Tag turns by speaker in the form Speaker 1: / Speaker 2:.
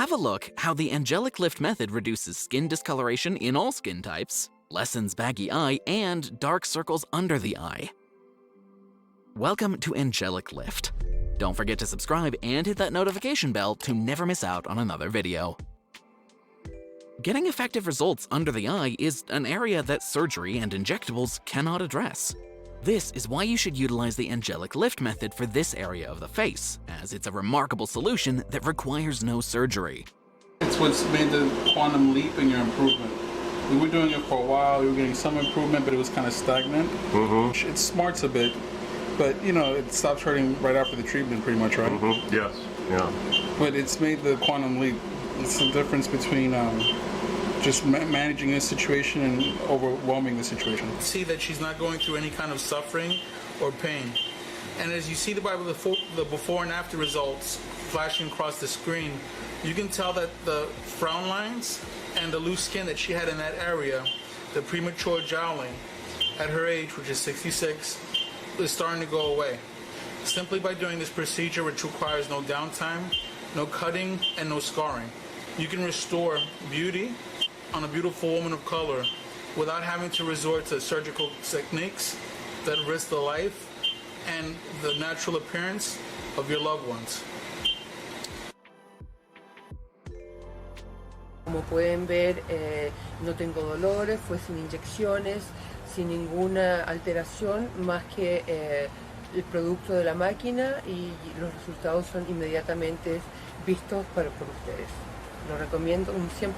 Speaker 1: Have a look how the Angelic Lift method reduces skin discoloration in all skin types, lessens baggy eye, and dark circles under the eye. Welcome to Angelic Lift. Don't forget to subscribe and hit that notification bell to never miss out on another video. Getting effective results under the eye is an area that surgery and injectables cannot address. This is why you should utilize the Angelic Lift method for this area of the face, as it's a remarkable solution that requires no surgery.
Speaker 2: It's what's made the quantum leap in your improvement. We were doing it for a while, we were getting some improvement, but it was kind of stagnant. It smarts a bit, but you know, it stops hurting right after the treatment pretty much, right?
Speaker 3: Yes, yeah.
Speaker 2: But it's made the quantum leap. It's the difference between just managing this situation and overwhelming the situation. See that she's not going through any kind of suffering or pain. And as you see the before and after results flashing across the screen, you can tell that the frown lines and the loose skin that she had in that area, the premature jowling at her age, which is 66, is starting to go away. Simply by doing this procedure, which requires no downtime, no cutting, and no scarring. You can restore beauty on a beautiful woman of color without having to resort to surgical techniques that risk the life and the natural appearance of your loved ones.
Speaker 4: Como pueden ver, no tengo dolores, fue sin inyecciones, sin ninguna alteración, más que el producto de la máquina, y los resultados son inmediatamente vistos por ustedes. Lo recomiendo un 100%.